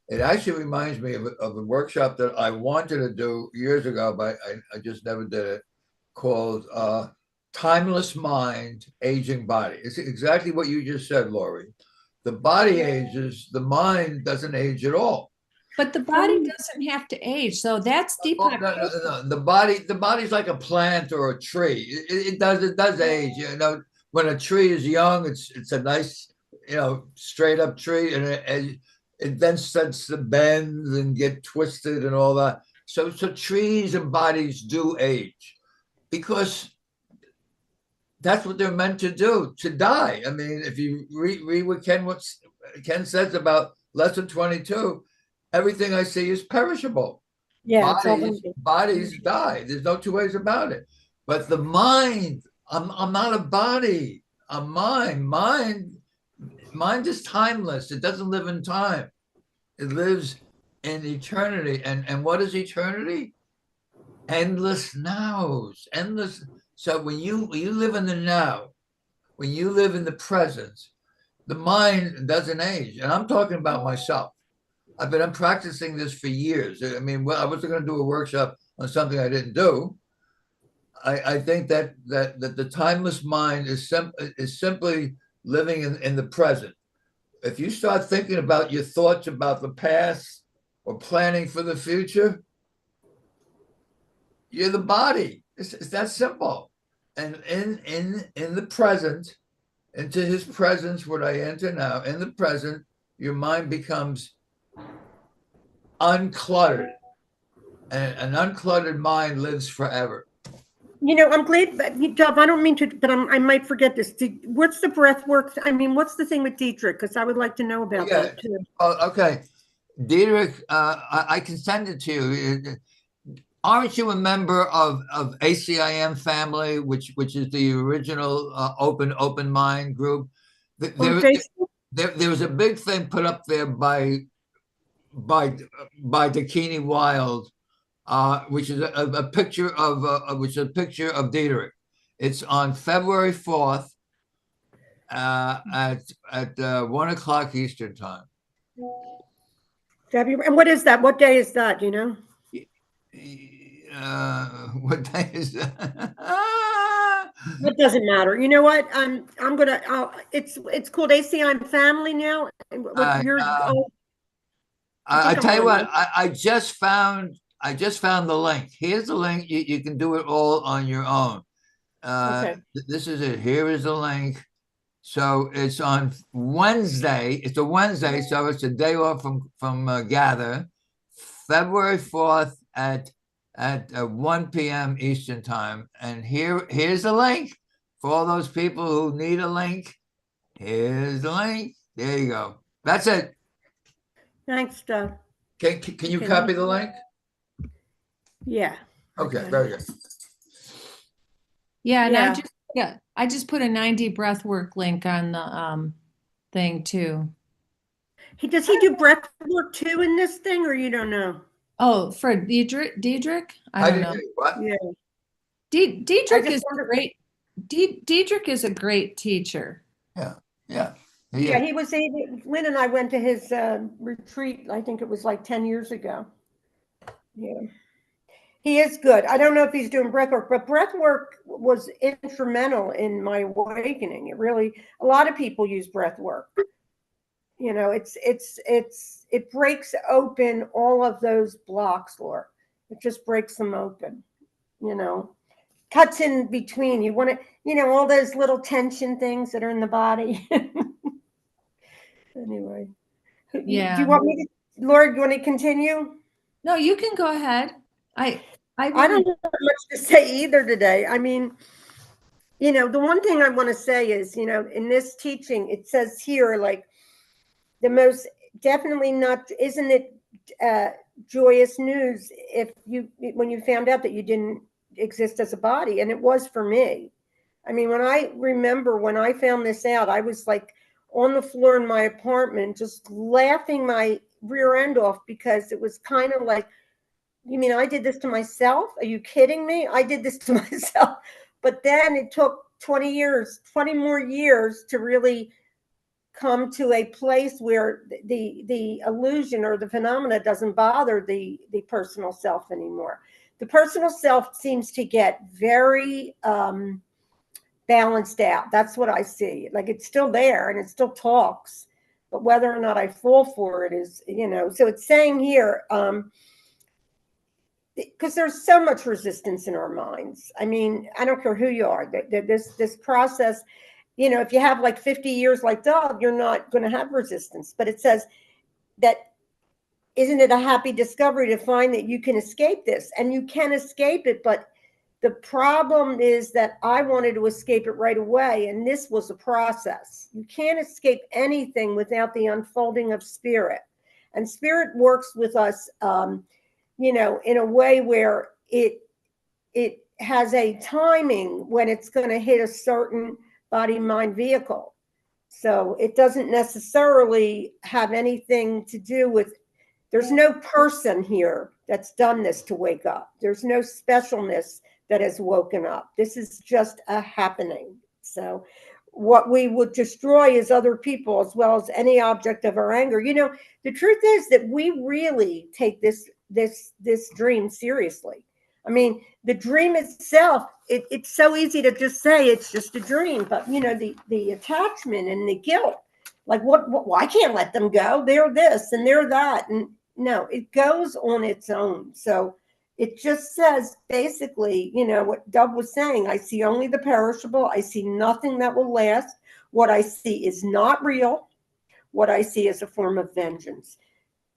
Speaker 3: It actually reminds me of a workshop that I wanted to do years ago, but I just never did it, called Timeless Mind, Aging Body. It's exactly what you just said, Lorri. The body ages, the mind doesn't age at all.
Speaker 5: But the body doesn't have to age. So that's Deepak.
Speaker 3: No. The body's like a plant or a tree. It does age. When a tree is young, it's a nice, straight up tree, and it then starts to bend and get twisted and all that. So trees and bodies do age because that's what they're meant to do, to die. I mean, if you read what Ken says about lesson 22, everything I see is perishable.
Speaker 1: Yeah,
Speaker 3: bodies die. There's no two ways about it. But the mind, I'm not a body. I'm mind. Mind is timeless. It doesn't live in time. It lives in eternity. And what is eternity? Endless nows. Endless. So when you live in the now, when you live in the present, the mind doesn't age. And I'm talking about myself. I'm practicing this for years. I mean, I wasn't going to do a workshop on something I didn't do. I think that the timeless mind is simply living in the present. If you start thinking about your thoughts about the past or planning for the future, you're the body. It's that simple. And in the present, into his presence, what I enter now, in the present, your mind becomes uncluttered. And an uncluttered mind lives forever.
Speaker 1: I'm glad, Dov, I don't mean to, but I might forget this. What's the breath work? I mean, what's the thing with Dietrich? Because I would like to know about that too.
Speaker 3: Oh, okay. Dietrich, I can send it to you. Aren't you a member of ACIM family, which is the original open mind group? There was a big thing put up there by Dakini Wild, which is a picture of Dietrich. It's on February 4th at 1:00 Eastern time.
Speaker 1: February. And what is that? What day is that? Do you know?
Speaker 3: What day is that?
Speaker 1: It doesn't matter. You know what? I'm gonna. It's called ACIM Family now.
Speaker 3: I tell you what. I just found the link. Here's the link. You can do it all on your own.
Speaker 1: Okay.
Speaker 3: This is it. Here is the link. So it's on Wednesday. It's a Wednesday, so it's a day off from Gather, February 4th at 1 p.m. Eastern time. And here's the link for all those people who need a link. Here's the link. There you go. That's it.
Speaker 1: Thanks, Doug.
Speaker 3: Can you copy the link?
Speaker 1: Yeah.
Speaker 3: Okay, very good.
Speaker 5: Yeah, and I just put a 90 breath work link on the thing too.
Speaker 1: Does he do breath work too in this thing, or you don't know?
Speaker 5: Oh, for Dietrich? I don't know.
Speaker 3: What?
Speaker 1: Yeah.
Speaker 5: Dietrich is great. Dietrich is a great teacher.
Speaker 3: Yeah.
Speaker 1: He was. Lynn and I went to his retreat. I think it was like 10 years ago. Yeah. He is good. I don't know if he's doing breath work, but breath work was instrumental in my awakening. A lot of people use breath work. You know, it breaks open all of those blocks, Laura. It just breaks them open, you know, cuts in between. You want to, you know, all those little tension things that are in the body. Anyway, do
Speaker 5: Yeah.
Speaker 1: you want me to, Laura, do you want to continue?
Speaker 5: No, you can go ahead. I
Speaker 1: I
Speaker 5: really,
Speaker 1: don't have much to say either today. I mean, you know, the one thing I want to say is, you know, in this teaching, it says here, like, the most definitely not, isn't it joyous news if you, when you found out that you didn't exist as a body? And it was for me. I mean, when I remember when I found this out, I was like on the floor in my apartment, just laughing my rear end off, because it was kind of like, you mean I did this to myself? Are you kidding me? I did this to myself. But then it took 20 years, 20 more years to really come to a place where the illusion or the phenomena doesn't bother the personal self anymore. The personal self seems to get very balanced out. That's what I see. Like, it's still there and it still talks, but whether or not I fall for it is, you know. So it's saying here, because there's so much resistance in our minds. I mean, I don't care who you are. This process, you know, if you have like 50 years like Doug, you're not going to have resistance. But it says that, isn't it a happy discovery to find that you can escape this? And you can escape it, but the problem is that I wanted to escape it right away, and this was a process. You can't escape anything without the unfolding of spirit. And spirit works with us, you know, in a way where it has a timing when it's going to hit a certain body-mind vehicle. So it doesn't necessarily have anything to do with, there's no person here that's done this to wake up. There's no specialness that has woken up. This is just a happening. So what we would destroy is other people as well as any object of our anger. You know, the truth is that we really take this dream seriously. I mean, the dream itself, it's so easy to just say it's just a dream, but you know, the attachment and the guilt, like what well, I can't let them go. They're this and they're that. And no, it goes on its own. So it just says basically, you know, what Doug was saying, I see only the perishable. I see nothing that will last. What I see is not real. What I see is a form of vengeance.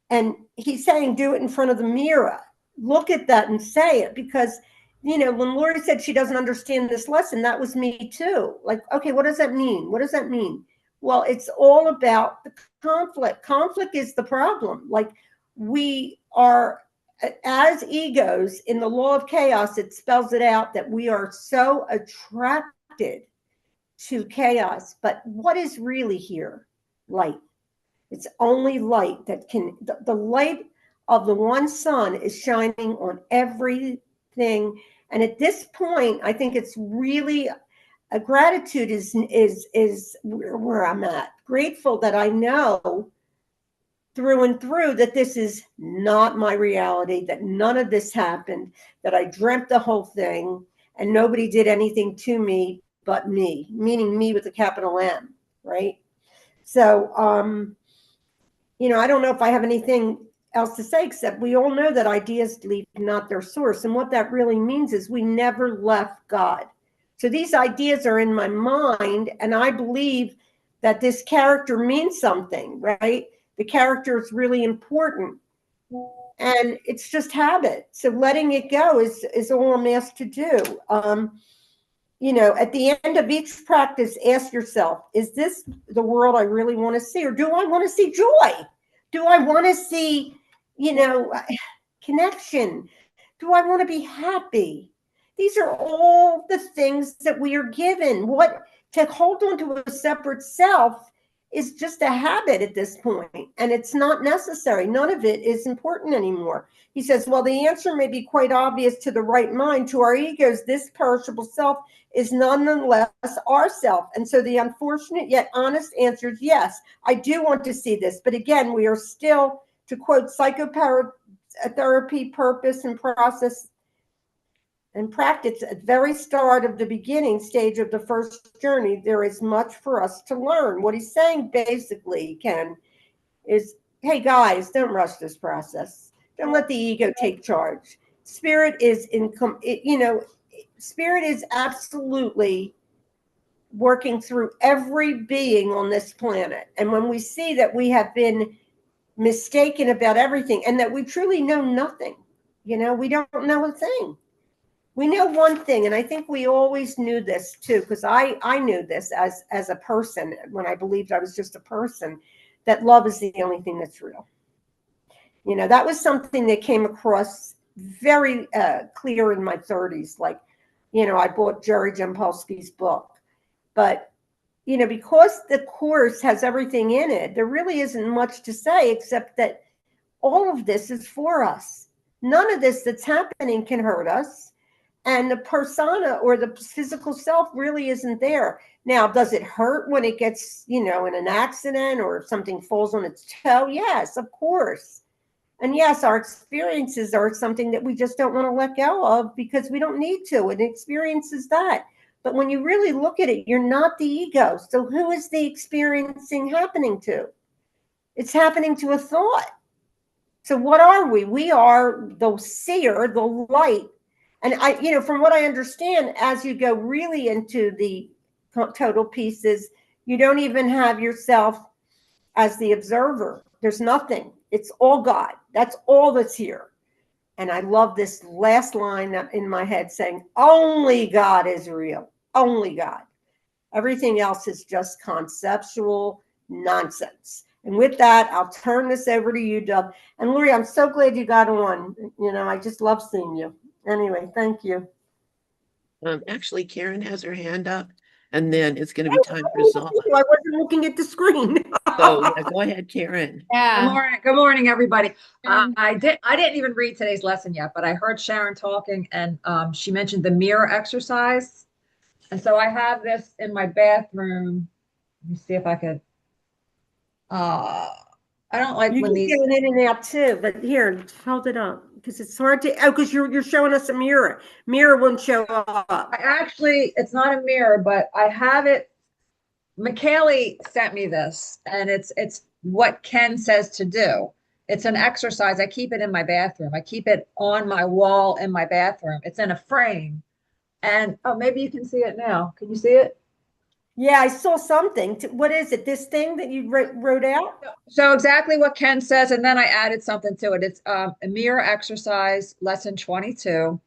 Speaker 1: And he's saying, do it in front of the mirror. Look at that and say it, because, you know, when Lorri said she doesn't understand this lesson, that was me too. Like, okay, what does that mean? What does that mean? Well, it's all about the conflict. Conflict is the problem. Like, we are, as egos in the law of chaos, it spells it out that we are so attracted to chaos. But what is really here? Light. It's only light that can, the light of the one sun is shining on everything. And at this point, I think it's really a gratitude is where I'm at. Grateful that I know through and through that this is not my reality, that none of this happened, that I dreamt the whole thing and nobody did anything to me but me, meaning me with a capital M, right? So, you know, I don't know if I have anything else to say, except we all know that ideas leave not their source. And what that really means is we never left God. So these ideas are in my mind, and I believe that this character means something, right? The character is really important. And it's just habit. So letting it go is all I'm asked to do. You know, at the end of each practice, ask yourself, is this the world I really want to see? Or do I want to see joy? Do I want to see, you know, connection? Do I want to be happy? These are all the things that we are given. What to hold on to a separate self is just a habit at this point, and it's not necessary. None of it is important anymore. He says, well, the answer may be quite obvious to the right mind. To our egos, this perishable self is nonetheless our self. And so the unfortunate yet honest answer is yes, I do want to see this. But again, we are still, to quote psychotherapy, purpose and process and practice at the very start of the beginning stage of the first journey, there is much for us to learn. What he's saying basically, Ken, is, hey guys, don't rush this process. Don't let the ego take charge. Spirit is spirit is absolutely working through every being on this planet. And when we see that we have been mistaken about everything and that we truly know nothing, we don't know a thing. We know one thing, and I think we always knew this too, because I knew this as a person when I believed I was just a person, that love is the only thing that's real. That was something that came across very clear in my 30s. Like, I bought Jerry Jampolsky's book. But, because the course has everything in it, there really isn't much to say except that all of this is for us. None of this that's happening can hurt us. And the persona or the physical self really isn't there. Now, does it hurt when it gets, in an accident or if something falls on its toe? Yes, of course. And yes, our experiences are something that we just don't want to let go of because we don't need to. And experience is that. But when you really look at it, you're not the ego. So who is the experiencing happening to? It's happening to a thought. So what are we? We are the seer, the light. And from what I understand, as you go really into the total pieces, you don't even have yourself as the observer. There's nothing. It's all God. That's all that's here. And I love this last line in my head saying, only God is real. Only God. Everything else is just conceptual nonsense. And with that, I'll turn this over to you, Dub. And Lorri, I'm so glad you got on. I just love seeing you. Anyway, thank you.
Speaker 2: Actually, Karen has her hand up, and then it's going to be time for Zola.
Speaker 1: I wasn't looking at the screen.
Speaker 2: So yeah, go ahead, Karen.
Speaker 5: Yeah.
Speaker 6: Good morning, everybody. I didn't even read today's lesson yet, but I heard Sharon talking, and she mentioned the mirror exercise. And so I have this in my bathroom. Let me see if I could. I don't like
Speaker 1: You
Speaker 6: when
Speaker 1: can
Speaker 6: these.
Speaker 1: get it in and out too, but here, hold it up because it's hard to. Oh, because you're showing us a mirror. Mirror won't show up.
Speaker 6: It's not a mirror, but I have it. McKaylee sent me this, and it's what Ken says to do. It's an exercise. I keep it in my bathroom. I keep it on my wall in my bathroom. It's in a frame. And maybe you can see it now. Can you see it?
Speaker 1: Yeah, I saw something. What is it? This thing that you wrote out?
Speaker 6: So exactly what Ken says, and then I added something to it. It's a mirror exercise, lesson 22.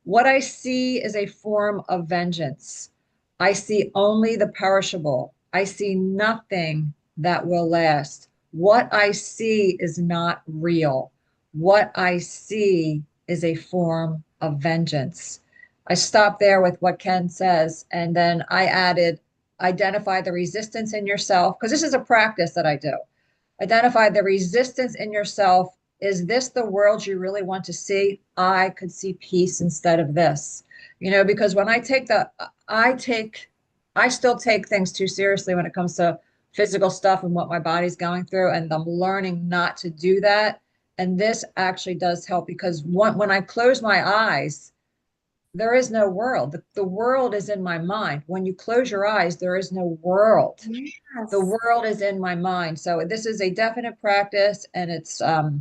Speaker 6: What I see is a form of vengeance. I see only the perishable. I see nothing that will last. What I see is not real. What I see is a form of vengeance. I stopped there with what Ken says, and then I added, identify the resistance in yourself, because this is a practice that I do. Identify the resistance in yourself. Is this the world you really want to see? I could see peace instead of this. Because when I still take things too seriously when it comes to physical stuff and what my body's going through, and I'm learning not to do that. And this actually does help, because when I close my eyes, there is no world. The world is in my mind. When you close your eyes, there is no world.
Speaker 1: Yes.
Speaker 6: The world is in my mind. So this is a definite practice, and it's I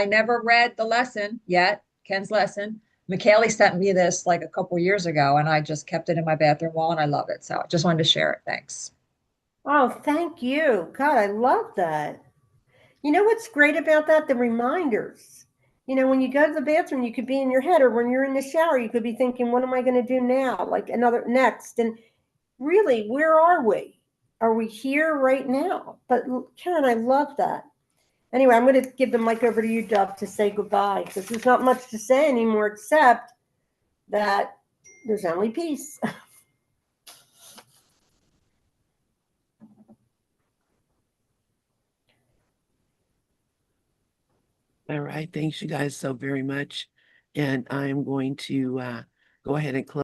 Speaker 6: never read the lesson yet, Ken's lesson. McKaylee sent me this like a couple years ago, and I just kept it in my bathroom wall, and I love it. So I just wanted to share it. Thanks.
Speaker 1: Oh, thank you. God, I love that. You know what's great about that? The reminders. When you go to the bathroom, you could be in your head, or when you're in the shower, you could be thinking, what am I going to do now? Like another next. And really, where are we? Are we here right now? But Karen, I love that. Anyway, I'm going to give the mic over to you, Dove, to say goodbye, because there's not much to say anymore except that there's only peace.
Speaker 2: All right. Thanks you guys so very much. And I'm going to go ahead and close.